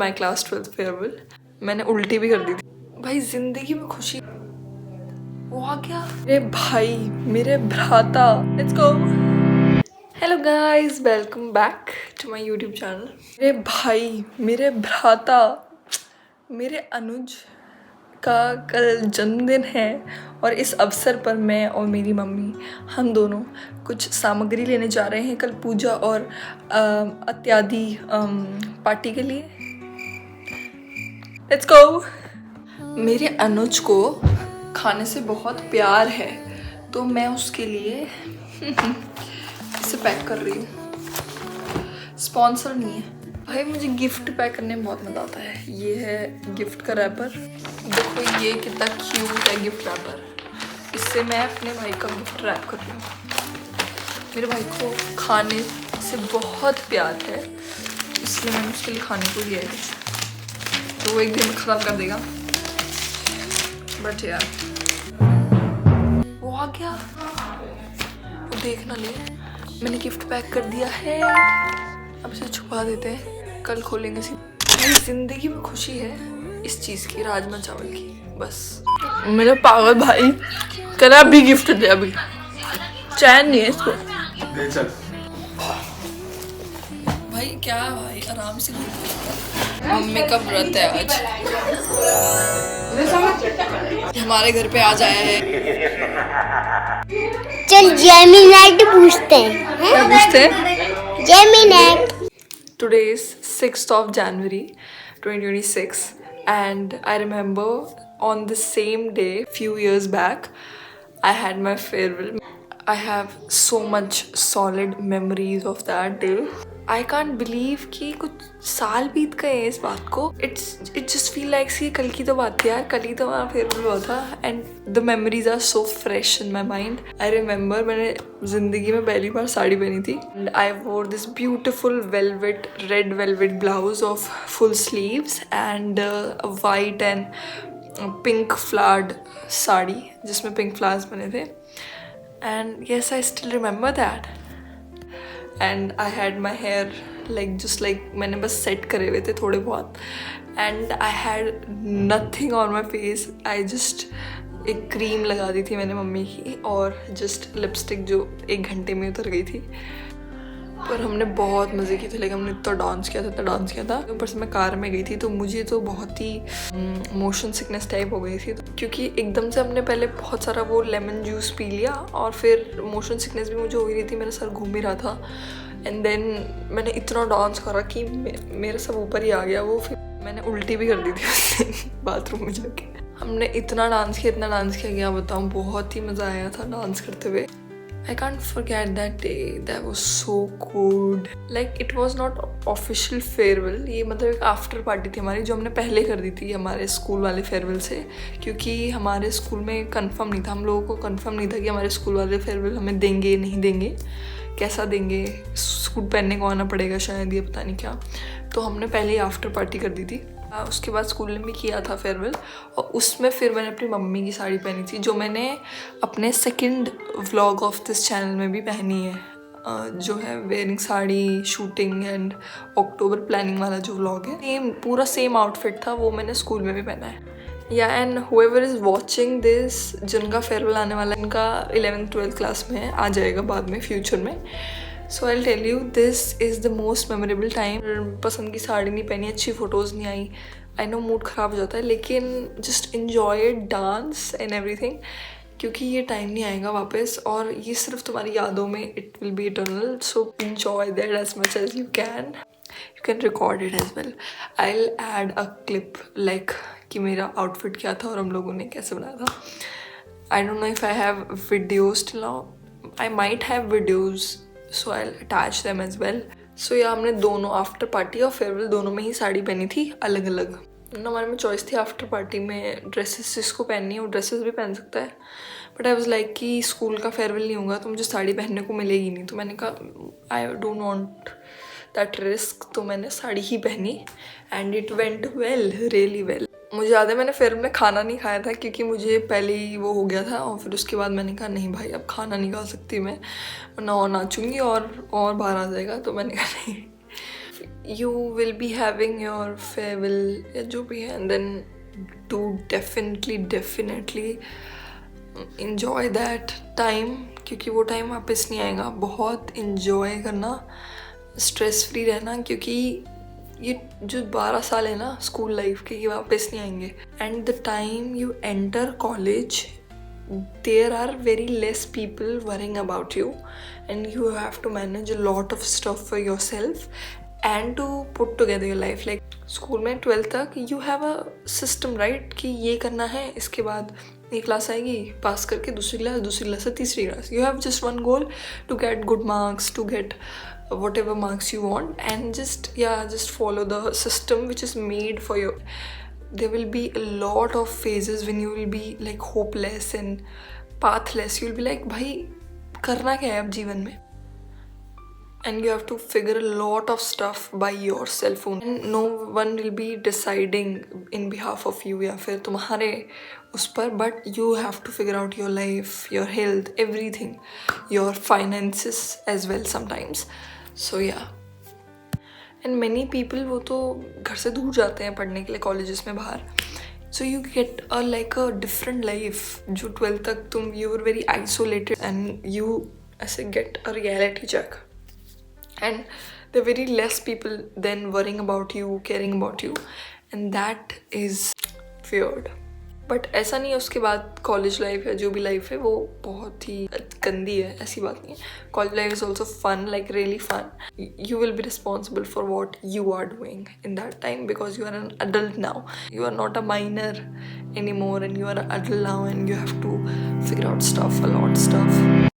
My class 12th farewell. मैंने उल्टी भी कर दी थी। भाई जिंदगी में खुशी वो आ गया। मेरे भाई, मेरे भ्राता, let's go. Hello guys, welcome back to my YouTube channel. मेरे भाई, मेरे भ्राता, मेरे अनुज का कल जन्मदिन है और इस अवसर पर मैं और मेरी मम्मी हम दोनों कुछ सामग्री लेने जा रहे हैं कल पूजा और इत्यादि पार्टी के लिए। Let's go. मेरे अनुज को खाने से बहुत प्यार है तो मैं उसके लिए इसे पैक कर रही हूँ। स्पॉन्सर नहीं है भाई, मुझे गिफ्ट पैक करने में बहुत मज़ा आता है। ये है गिफ्ट का रैपर, देखो ये कितना क्यूट है गिफ्ट रैपर। इससे मैं अपने भाई का गिफ्ट रैप कर रही हूँ। मेरे भाई को खाने से बहुत प्यार है इसलिए मैंने उसके लिए खाने को दिया है, तो वो एक दिन ख़त्म कर देगा। बट यार वो आ गया, वो देखना ले। मैंने गिफ्ट पैक कर दिया है, अब इसे छुपा देते हैं, कल खोलेंगे। मेरी जिंदगी में खुशी है इस चीज़ की, राजमा चावल की, बस। मेरा पागल भाई कह रहा अभी गिफ्ट दे, अभी चैन नहीं है इसको। भाई क्या भाई, आराम से मम्मी का व्रत है आज, हमारे घर पे आज आया है। चल जेमिनाट पूछते हैं। क्या पूछते हैं? जेमिनाट। Today is 6th of January 2026 and I remember on the same day few years back I had my farewell. I have so much solid memories of that day. I can't believe कि कुछ साल बीत गए हैं इस बात को। It just feel like कि कल की तो बात थी यार, कल ही तो हमारा फेयरवेल हुआ था and the memories are so fresh in my mind. I remember मैंने ज़िंदगी में पहली बार साड़ी पहनी थी and I wore this beautiful velvet, red velvet blouse of full sleeves and a white and pink flowered sari जिसमें pink flowers बने थे। And yes, I still remember that. And I had my hair like just like मैंने बस set करे हुए थे थोड़े बहुत and I had nothing on my face. I just एक क्रीम लगा दी थी मैंने मम्मी की और जस्ट लिपस्टिक जो 1 घंटे में उतर गई थी। पर हमने बहुत मज़े किए थे, लाइक हमने इतना डांस किया था। ऊपर से मैं कार में गई थी तो मुझे तो बहुत ही मोशन सिकनेस टाइप हो गई थी, क्योंकि एकदम से हमने पहले बहुत सारा वो लेमन जूस पी लिया और फिर मोशन सिकनेस भी मुझे हो रही थी, मेरा सर घूम ही रहा था। एंड देन मैंने इतना डांस करा कि मेरा सब ऊपर ही आ गया वो, फिर मैंने उल्टी भी कर दी थी बाथरूम में जाके। हमने इतना डांस किया क्या बताऊँ, बहुत ही मज़ा आया था डांस करते हुए। I can't forget that day. That was so good. Like it was not official farewell. ये मतलब एक आफ्टर पार्टी थी हमारी जो हमने पहले कर दी थी हमारे स्कूल वाले फेयरवेल से, क्योंकि हमारे स्कूल में कंफर्म नहीं था, हम लोगों को कंफर्म नहीं था कि हमारे स्कूल वाले फेयरवेल हमें देंगे नहीं देंगे, कैसा देंगे, सूट पहनने को आना पड़ेगा शायद, ये पता नहीं क्या। तो हमने पहले ही आफ्टर पार्टी कर दी थी। उसके बाद स्कूल ने भी किया था फेयरवेल और उसमें फिर मैंने अपनी मम्मी की साड़ी पहनी थी जो मैंने अपने second vlog of this channel में भी पहनी है, जो है wearing sari shooting and October planning वाला जो व्लॉग है, पूरा सेम आउटफिट था, वो मैंने स्कूल में भी पहना है। या and whoever is watching this, जिनका फेयरवेल आने वाला है, इनका 11th 12th क्लास में आ जाएगा बाद में फ्यूचर में। So I tell you this is the most memorable time. पसंद की साड़ी नहीं पहनी, अच्छी फ़ोटोज़ नहीं आई, आई नो मूड ख़राब हो जाता है, लेकिन just enjoy dance and everything, क्योंकि ये टाइम नहीं आएगा वापस और ये सिर्फ तुम्हारी यादों में it will be eternal. So enjoy that as much as you can record it as well. I will add a clip like कि मेरा आउटफिट क्या था और हम लोगों ने कैसे बनाया था। I don't know if I have videos till now, I might have videos, so I attach them as well. So या हमने दोनों आफ्टर पार्टी और फेयरवेल दोनों में ही साड़ी पहनी थी अलग अलग। हमारे में चॉइस थी आफ्टर पार्टी में ड्रेसेस जिसको पहननी है वो ड्रेसेस भी पहन सकता है, बट आई वाज लाइक कि स्कूल का फेयरवेल नहीं होगा तो मुझे साड़ी पहनने को मिलेगी नहीं, तो मैंने कहा I don't want that risk, तो मैंने साड़ी ही पहनी and it went well, really well. मुझे याद है मैंने फेयरवेल में खाना नहीं खाया था क्योंकि मुझे पहले ही वो हो गया था और फिर उसके बाद मैंने कहा नहीं भाई अब खाना नहीं खा सकती मैं, वरना और नाचूंगी और बाहर आ जाएगा, तो मैंने कहा नहीं। you will be having your farewell या जो भी है, and then do definitely enjoy that time, क्योंकि वो टाइम वापस नहीं आएगा. बहुत enjoy करना, स्ट्रेस फ्री रहना, क्योंकि ये जो 12 साल है ना स्कूल लाइफ के, ये वापस नहीं आएंगे. And the time you enter college, there are very less people worrying about you, and you have to manage a lot of stuff for yourself and to put together your life. Like school में 12th तक you have a system, right, कि ये करना है, इसके बाद ये class आएगी, पास करके दूसरी क्लास से तीसरी class. You have just one goal, to get good marks, to get whatever marks you want, and just follow the system which is made for you. There will be a lot of phases when you will be like hopeless and pathless. You'll be like, भाई करना क्या है अब जीवन में? And you have to figure a lot of stuff by yourself only. And no one will be deciding in behalf of you या फिर तुम्हारे उस पर, but you have to figure out your life, your health, everything, your finances as well sometimes. So yeah. And many people वो तो घर से दूर जाते हैं पढ़ने के लिए कॉलेजेस में बाहर. So you get a like a different life. जो 12th तक तुम you were very isolated, and you ऐसे get a reality check, and there very less people then worrying about you, caring about you, and that is weird. But ऐसा नहीं है उसके बाद college life है, जो भी लाइफ है वो बहुत ही गंदी है, ऐसी बात नहीं है. College life is also fun, like really fun. You will be responsible for what you are doing in that time, because you are an adult now. You are not a minor any more, and you are an adult now, and you have to figure out stuff, a lot stuff.